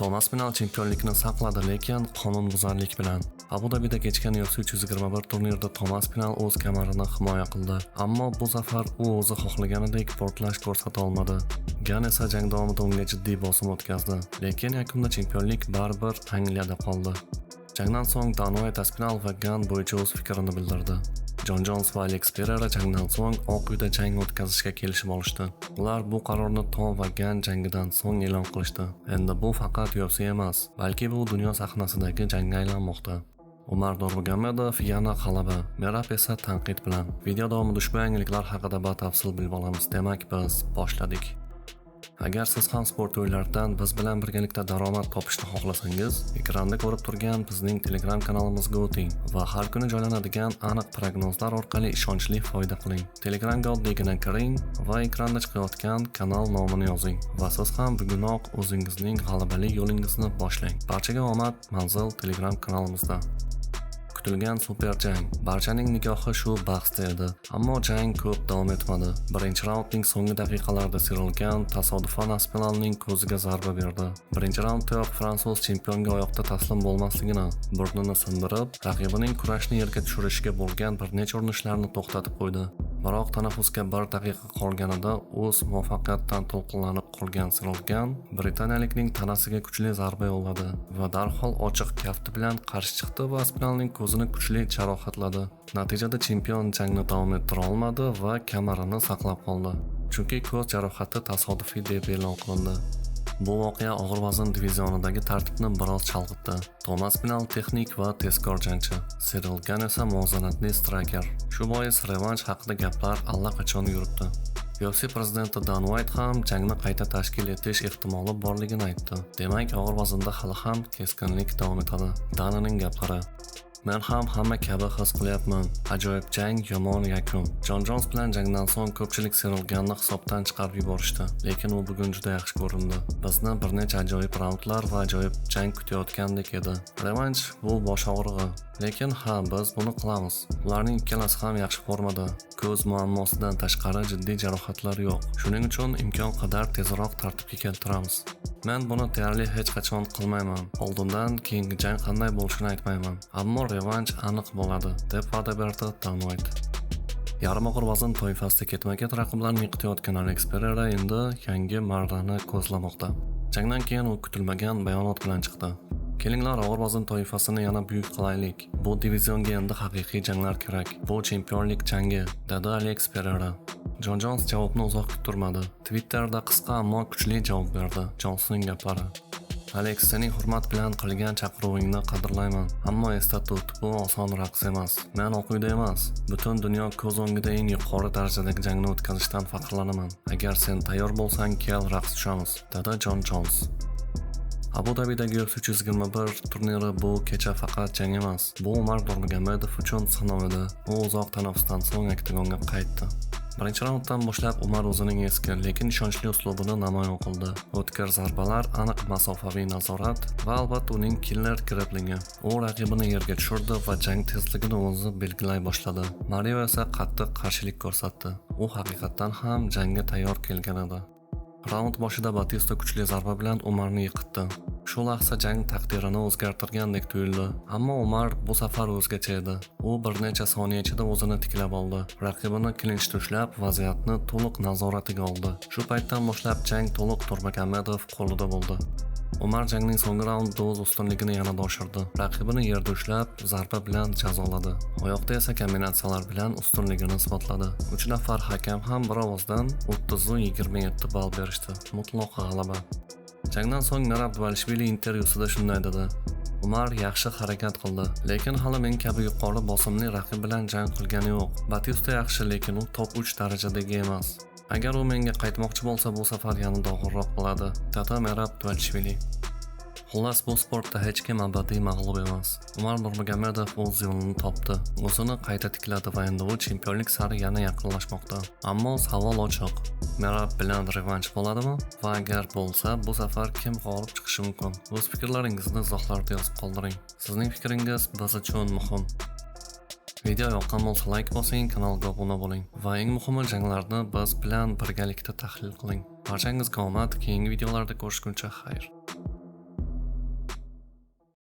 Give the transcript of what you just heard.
Tomas Pinal chempionlikni saqladi, lekin qonunbuzarlik bilan. Abu Dabida kechgan UFC 321 turnirida Tomas Pinal o'z kamarini himoya qildi, ammo bu safar u o'zi xohlaganidek portlash ko'rsata olmadi. Gan esa jang davomida unga jiddiy bosim o'tkazdi, lekin yakunda chempionlik baribir Angliyada qoldi. Jangdan so'ng Dana White Aspinall va Gan bo'yicha o'z fikrini bildirdi. Jon Jones va Alex Pereira jangdan so'ng Oq uyda jang o'tkazishga kelishib olishdi. Ular bu qarorni Tom va Gan jangidan so'ng e'lon qilishdi. Endi bu faqat UFC emas, balki bu dunyo sahnasidagi jangga aylanmoqda. Umar Nurmagomedov yana g'alaba, Merab esa tanqid bilan. Video davomida ushbu yangiliklar haqida batafsil bilib olamiz. Demak, biz boshladik. Agar siz ham sport o'yinlaridan biz bilan birgalikda daromad topishni xohlasangiz, ekranda ko'rib turgan bizning Telegram kanalimizga o'ting va har kuni joylanadigan aniq prognozlar orqali ishonchli foyda qiling. Telegramga oddiygina kiring va ekranda chiqayotgan kanal nomini yozing va siz ham bugunoq o'zingizning g'alabali yo'lingizni boshlang. Barchaga omad, manzil Telegram kanalimizda. Kutilgan super jang. Barchaning nigohi shu bahsda edi, ammo jang ko'p davom etmadi. Birinchi raundning so'nggi daqiqalarida Cyril Gane tasodifan Aspinallning ko'ziga zarba berdi. Birinchi raunddayoq fransuz chempionga oyoqda taslim bo'lmasligini, burnini sindirib, raqibining kurashni yerga tushirishiga bo'lgan bir necha urinishlarini to'xtatib qo'ydi. Biroq tanaffusga 1 daqiqa qolganida o'z muvaffaqiyatdan to'lqinlanib qolgan Cyril Gane britaniyalikning tanasiga kuchli zarba yo'lladi va darhol ochiq kafti bilan qarshi chiqdi va Aspinallning ko'zini kuchli jarohatladi. Natijada chempion jangni davom ettira olmadi va kamarini saqlab qoldi, chunki ko'z jarohati tasodifiy deb e'lon qilindi. Bu voqea og'ir vazn divizionidagi tartibni biroz chalg'itdi. Tomas Pinal texnik va tezkor jangchi, Cyril Gane esa muvozanatli striker. Shu bois revansh haqida gaplar allaqachon yuribdi. UFC prezidenti Dan White ham jangni qayta tashkil etish ehtimoli borligini aytdi. Demak, og'ir vaznda hali ham keskinlik davom etadi. Dananing gaplari: Men ham hamma kabi his qilyapman. Ajoyib jang, yomon yakun. Jon Jones bilan jangdan so'ng ko'pchilik Cyril Gane'ni hisobdan chiqarib yuborishdi, lekin u bugun juda yaxshi ko'rindi. Bizni bir necha ajoyib raundlar va ajoyib jang kutayotgandek edi. Revansh bu bosh og'rig'i, lekin biz buni qilamiz. Ularning ikkalasi ham yaxshi formada. Ko'z muammosidan tashqari jiddiy jarohatlar yo'q. Shuning uchun imkon qadar tezroq tartibga keltiramiz. Men buni deyarli hech qachon qilmayman. Oldindan keyingi jang qanday bo'lishini aytmayman, ammo revansh aniq bo'ladi, deb va'da berdi Dan White. Yarim og'ir vazn toifasida ketma-ket raqiblarni yiqitayotgan Alex Pereira endi yangi marrani ko'zlamoqda. Jangdan keyin u kutilmagan bayonot bilan chiqdi. Kelinglar, og'ir vazn toifasini yana buyuk qilaylik. Bu divizionga endi haqiqiy janglar kerak. Bu chempionlik jangi, dedi Alex Pereira. Jon Jones javobni uzoq kuttirmadi. Twitterda qisqa ammo kuchli javob berdi. Jonsning gaplari: Alex, sening hurmat bilan qilgan chaqiruvingni qadrlayman, ammo esda tut, bu oson raqs emas. Men Oq uyda emas, butun dunyo ko'z o'ngida eng yuqori darajadagi jangni o'tkazishdan faxrlanaman. Agar sen tayyor bo'lsang, kel raqs tushamiz, dedi Jon Jones. Abu Dabidagi UFC 321 turniri bu kecha faqat jang emas. Bu Umar Nurmagomedov uchun sinov edi. U uzoq tanaffusdan so'ng oktagonga qaytdi. Birinchi raunddan boshlab Umar o'zining eski, lekin ishonchli uslubini namoyon qildi. O'tkir zarbalar, aniq masofaviy nazorat va albatta uning killer grapplingi. U raqibini yerga tushirdi va jang tezligini o'zi belgilay boshladi. Mario esa qattiq qarshilik ko'rsatdi. U haqiqatan ham jangga tayyor kelgan edi. Raund boshida Batista kuchli zarba bilan Umarni yiqitdi. Shu lahza jang taqdirini o'zgartirgandek tuyuldi, ammo Umar bu safar o'zgacha edi. U bir necha soniya ichida o'zini tiklab oldi. Raqibini klinchda ushlab, vaziyatni to'liq nazoratiga oldi. Shu paytdan boshlab jang to'liq Nurmagomedov qo'lida bo'ldi. Umar jangning so'nggi raundida o'z ustunligini yanada oshirdi. Raqibini yerda ushlab, zarba bilan jazoladi. Oyoqda esa kombinatsiyalar bilan ustunligini isbotladi. 3 nafar hakam ham bir ovozdan 30-27 ball berishdi. Mutlaq g'alaba. Jangdan so'ng Merab Dvalishvili intervyusida shunday dedi: Umar yaxshi harakat qildi, lekin hali men kabi yuqori bosimli raqib bilan jang qilgani yo'q. Batista yaxshi, lekin u top 3 darajadagi emas. Agar u menga qaytmoqchi bo'lsa, bu safar yanada og'irroq qiladi, dedi Merab Dvalishvili. Xullas, bu sportda hech kim abadiy mag'lub emas. Umar Nurmagomedov o'z yo'lini topdi, o'zini qayta tikladi va endi u chempionlik sari yana yaqinlashmoqda. Ammo savol ochiq: Merab bilan revansh bo'ladimi? Va agar bo'lsa, bu safar kim g'olib chiqishi mumkin? O'z fikrlaringizni izohlarda yozib qoldiring. Sizning fikringiz biz uchun muhim. Video yoqqan bo'lsa like bosing, kanalga obuna bo'ling va eng muhimi janglarni biz bilan birgalikda tahlil qiling. Barchangizga omad, keyingi videolarda ko'rishguncha xayr.